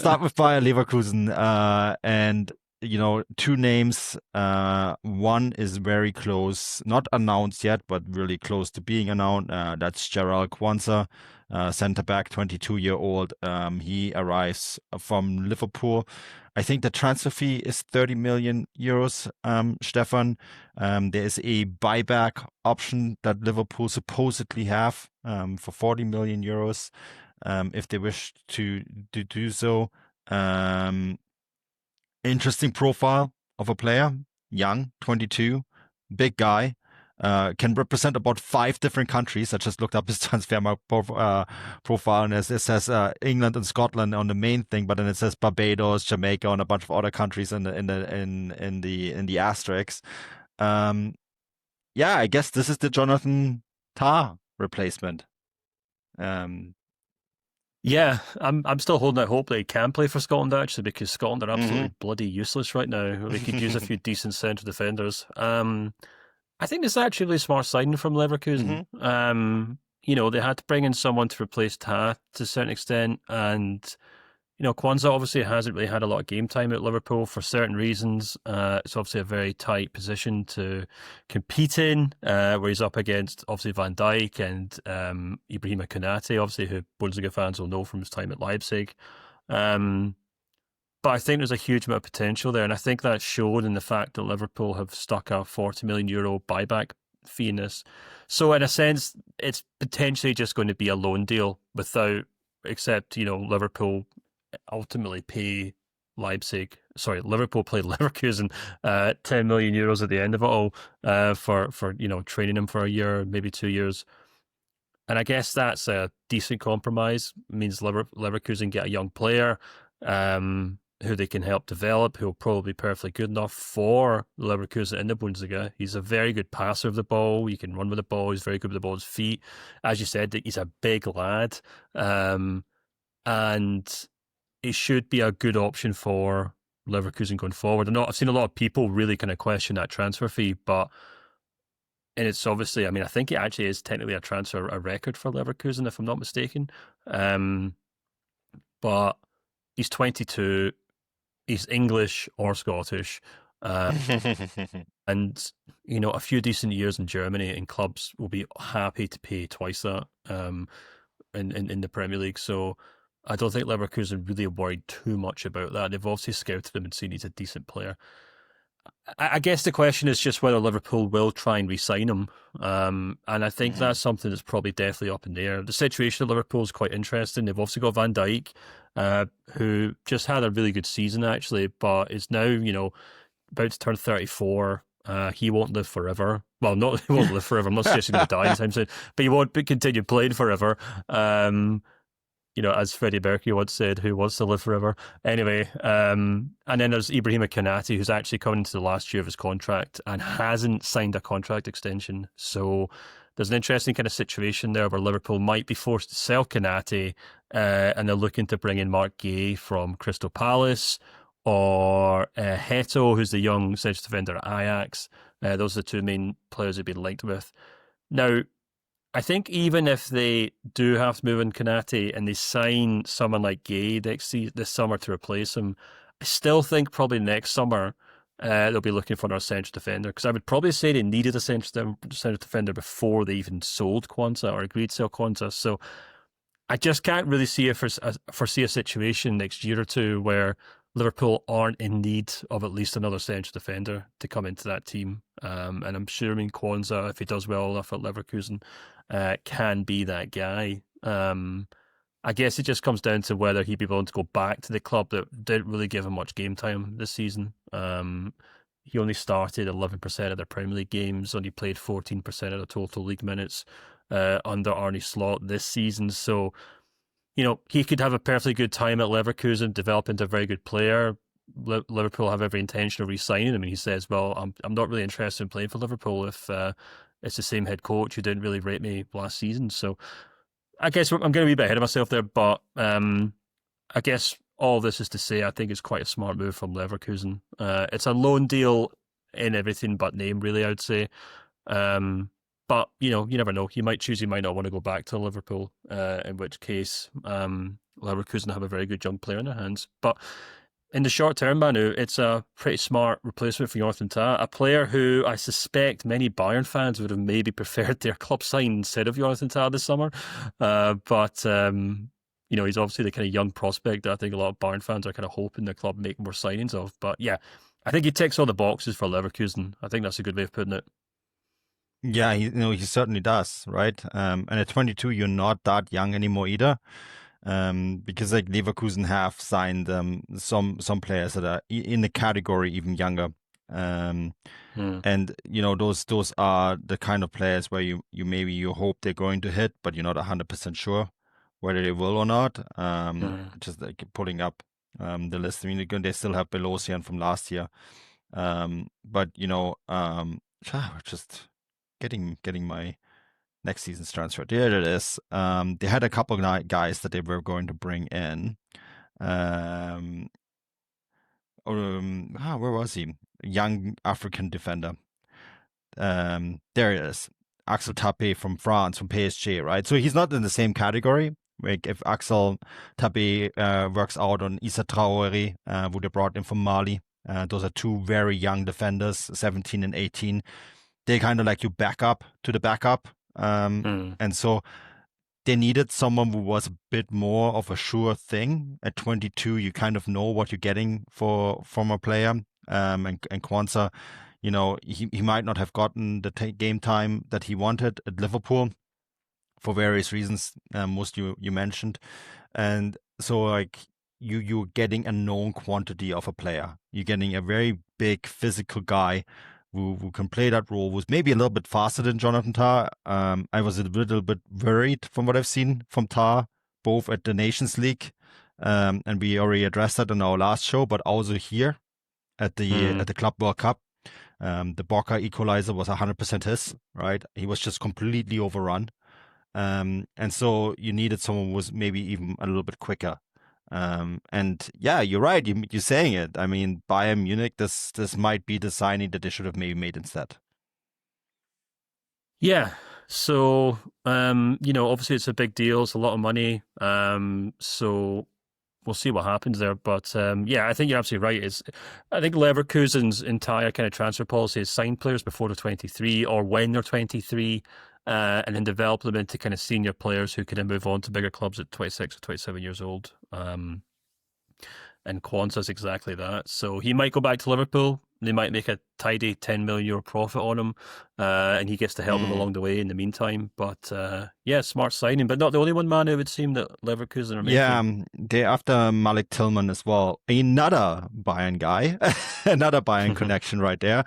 start with Bayer Leverkusen, and two names. One is very close, not announced yet, but really close to being announced. That's Jarell Quansah, center back, 22-year-old. He arrives from Liverpool. I think the transfer fee is 30 million euros, Stefan. There is a buyback option that Liverpool supposedly have for 40 million euros if they wish to do so. Interesting profile of a player, young, 22, big guy. Can represent about 5 different countries. I just looked up his profile, and it says England and Scotland on the main thing, but then it says Barbados, Jamaica, and a bunch of other countries in the asterisks. Yeah, I guess this is the Jonathan Tah replacement. Yeah, I'm still holding out hope that he can play for Scotland actually, because Scotland are absolutely bloody useless right now. We could use a few decent centre defenders. I think it's actually a really smart signing from Leverkusen. They had to bring in someone to replace Ta to a certain extent, and Kwanza obviously hasn't really had a lot of game time at Liverpool for certain reasons. It's obviously a very tight position to compete in, where he's up against obviously Van Dijk and Ibrahima Konate, obviously who Bundesliga fans will know from his time at Leipzig. But I think there's a huge amount of potential there, and I think that's shown in the fact that Liverpool have stuck a 40 million euro buyback fee in this. So in a sense, it's potentially just going to be a loan deal except Liverpool ultimately pay Liverpool played Leverkusen 10 million euros at the end of it all for training him for a year, maybe 2 years. And I guess that's a decent compromise. It means Leverkusen get a young player who they can help develop, who will probably be perfectly good enough for Leverkusen in the Bundesliga. He's a very good passer of the ball. He can run with the ball. He's very good with the ball's feet. As you said, he's a big lad. And it should be a good option for Leverkusen going forward. I've seen a lot of people really kind of question that transfer fee, and it's obviously, I think it actually is technically a record for Leverkusen, if I'm not mistaken. But he's 22, he's English or Scottish, and a few decent years in Germany, and clubs will be happy to pay twice that in the Premier League. So I don't think Leverkusen really worried too much about that. They've obviously scouted him and seen he's a decent player. I guess the question is just whether Liverpool will try and re-sign him. And I think that's something that's probably definitely up in the air. The situation at Liverpool is quite interesting. They've also got Van Dijk, who just had a really good season actually, but is now, about to turn 34. He won't live forever. Well, he won't live forever. I'm not suggesting he'll die anytime soon, but he won't continue playing forever. As Freddie Mercury once said, who wants to live forever? Anyway, and then there's Ibrahima Konate, who's actually coming into the last year of his contract and hasn't signed a contract extension. So there's an interesting kind of situation there where Liverpool might be forced to sell Konate, and they're looking to bring in Mark Gay from Crystal Palace, or Heto, who's the young central defender at Ajax. Those are the two main players they've been linked with. Now, I think even if they do have to move in Konate and they sign someone like Gay this summer to replace him, I still think probably next summer they'll be looking for another central defender, because I would probably say they needed a central defender before they even sold Quanza or agreed to sell Quanza. So I just can't really foresee a situation next year or two where Liverpool aren't in need of at least another central defender to come into that team. And I'm sure, Kwanza, if he does well enough at Leverkusen, can be that guy. I guess it just comes down to whether he'd be willing to go back to the club that didn't really give him much game time this season. He only started 11% of their Premier League games, only played 14% of the total league minutes under Arne Slot this season. So, he could have a perfectly good time at Leverkusen, develop into a very good player. Liverpool have every intention of re-signing him, and he says, well, I'm not really interested in playing for Liverpool if it's the same head coach who didn't really rate me last season. So I guess I'm going to be a bit ahead of myself there, but I guess all this is to say I think it's quite a smart move from Leverkusen. It's a loan deal in everything but name, really, I would say. But, you never know. He might not want to go back to Liverpool, in which case Leverkusen have a very good young player in their hands. But in the short term, Manu, it's a pretty smart replacement for Jonathan Tah, a player who I suspect many Bayern fans would have maybe preferred their club sign instead of Jonathan Tah this summer. But he's obviously the kind of young prospect that I think a lot of Bayern fans are kind of hoping the club make more signings of. But yeah, I think he ticks all the boxes for Leverkusen. I think that's a good way of putting it. Yeah, he certainly does, right? And at 22, you're not that young anymore either. Because like Leverkusen have signed some players that are in the category even younger. And those are the kind of players where you maybe you hope they're going to hit, but you're not 100% sure whether they will or not. Just like pulling up the list. I mean, they still have Belosian from last year. But just getting my next season's transfer. There it is. They had a couple of guys that they were going to bring in. Where was he? Young African defender. There it is. Axel Tappe from France, from PSG, right? So he's not in the same category. Like if Axel Tappe works out on Issa Traoré, who they brought in from Mali. Those are two very young defenders, 17 and 18. They kind of like you back up to the backup. And so they needed someone who was a bit more of a sure thing. At 22, you kind of know what you're getting from a player. And Kwanza, he might not have gotten the game time that he wanted at Liverpool for various reasons, most you mentioned. And so like you're getting a known quantity of a player. You're getting a very big physical guy who can play that role, was maybe a little bit faster than Jonathan Tah. I was a little bit worried from what I've seen from Tah, both at the Nations League, and we already addressed that in our last show, but also here at the Club World Cup. The Boca equalizer was 100% his, right? He was just completely overrun. And so you needed someone who was maybe even a little bit quicker. And yeah, you're right. You're saying it. I mean, Bayern Munich, this might be the signing that they should have maybe made instead. Yeah. So, obviously it's a big deal. It's a lot of money. So we'll see what happens there. But yeah, I think you're absolutely right. I think Leverkusen's entire kind of transfer policy is sign players before they're 23 or when they're 23. And then develop them into kind of senior players who can move on to bigger clubs at 26 or 27 years old. And Quansah's exactly that. So he might go back to Liverpool. They might make a tidy €10 million profit on him, and he gets to help them along the way in the meantime. But yeah, smart signing, but not the only one, man. It would seem that Leverkusen are making. Yeah, they're after Malik Tillman as well. Another Bayern guy, another Bayern connection right there.